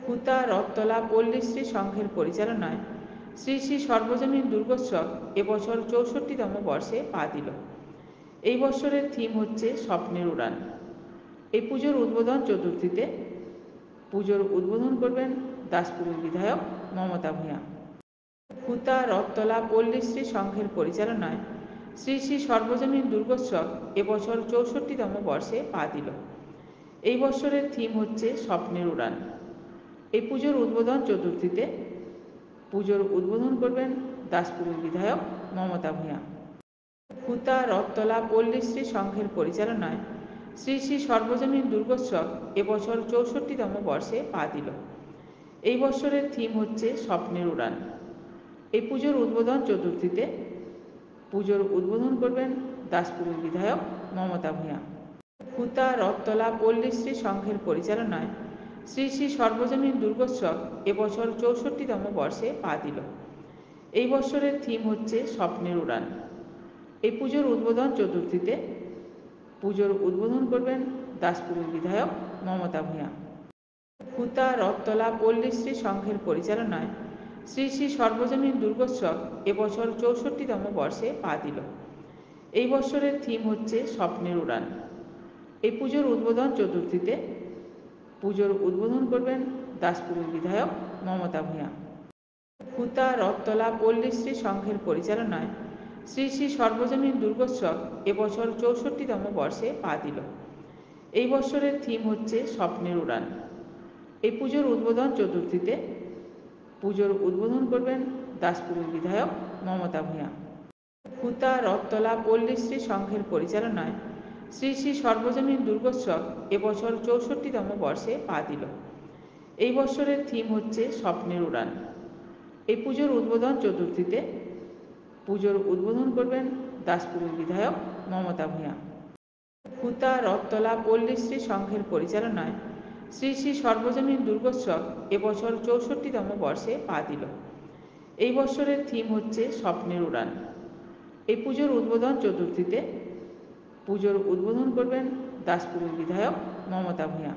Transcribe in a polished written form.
হুতা রথতলা পল্লীশ্রী সংঘের পরিচালনায় শ্রী শ্রী সর্বজনীন দুর্গোৎসব এবছর ৬৪তম বর্ষে পা দিল। এই বছরের থিম হচ্ছে স্বপ্নের উড়ান। এই পুজোর উদ্বোধন চতুর্থীতে। পুজোর উদ্বোধন করবেন দাসপুরের বিধায়ক মমতা ভূঁইয়া। হুতা রথতলা পল্লীশ্রী সংঘের পরিচালনায় শ্রী শ্রী সর্বজনীন দুর্গোৎসব এবছর ৬৪তম বর্ষে পা দিল। এই বছরের থিম হচ্ছে স্বপ্নের উড়ান। এই পুজোর উদ্বোধন চতুর্থীতে। পুজোর উদ্বোধন করবেন দাসপুরের বিধায়ক মমতা ভূঁইয়া। হুতা রথতলা পল্লীশ্রী সংঘের পরিচালনায় শ্রী শ্রী সর্বজনীন দুর্গোৎসব এবছর ৬৪তম বর্ষে পা দিল। এই বছরের থিম হচ্ছে স্বপ্নের উড়ান। এই পুজোর উদ্বোধন চতুর্থীতে। পুজোর উদ্বোধন করবেন দাসপুরের বিধায়ক মমতা ভূঁইয়া। হুতা রথতলা পল্লীশ্রী সংঘের পরিচালনায় শ্রী শ্রী সর্বজনীন দুর্গোৎসব এবছর ৬৪তম বর্ষে পা দিল। এই বছরের থিম হচ্ছে স্বপ্নের উড়ান। এই পুজোর উদ্বোধন চতুর্থীতে। পুজোর উদ্বোধন করবেন দাসপুরের বিধায়ক মমতা ভূঁইয়া। হুতা রথতলা পল্লীশ্রী সংঘের পরিচালনায় শ্রী শ্রী সর্বজনীন দুর্গোৎসব এবছর ৬৪তম বর্ষে পা দিল। এই বছরের থিম হচ্ছে স্বপ্নের উড়ান। এই পুজোর উদ্বোধন চতুর্থীতে। পুজোর উদ্বোধন করবেন দাসপুরের বিধায়ক মমতা ভূঁইয়া। হুতা রথতলা পল্লীশ্রী সংঘের পরিচালনায় শ্রী শ্রী সর্বজনীন দুর্গোৎসব এবছর ৬৪তম বর্ষে পা দিল। এই বছরের থিম হচ্ছে স্বপ্নের উড়ান। এই পুজোর উদ্বোধন চতুর্থীতে। পুজোর উদ্বোধন করবেন দাসপুরের বিধায়ক মমতা ভূঁইয়া। হুতা রথতলা পল্লীশ্রী সংঘের পরিচালনায় শ্রী শ্রী সর্বজনীন দুর্গোৎসব এবছর ৬৪তম বর্ষে পা দিল। এই বছরের থিম হচ্ছে স্বপ্নের উড়ান। এই পুজোর উদ্বোধন চতুর্থীতে। পুজোর উদ্বোধন করবেন দাসপুরের বিধায়ক মমতা ভূঁইয়া। হুতা রথতলা পল্লীশ্রী সংঘের পরিচালনায় শ্রী শ্রী সর্বজনীন দুর্গোৎসব এবছর ৬৪তম বর্ষে পা দিল। এই বছরের থিম হচ্ছে স্বপ্নের উড়ান। এই পুজোর উদ্বোধন চতুর্থীতে। পুজোর উদ্বোধন করবেন দাসপুরের বিধায়ক মমতা ভূঁইয়া।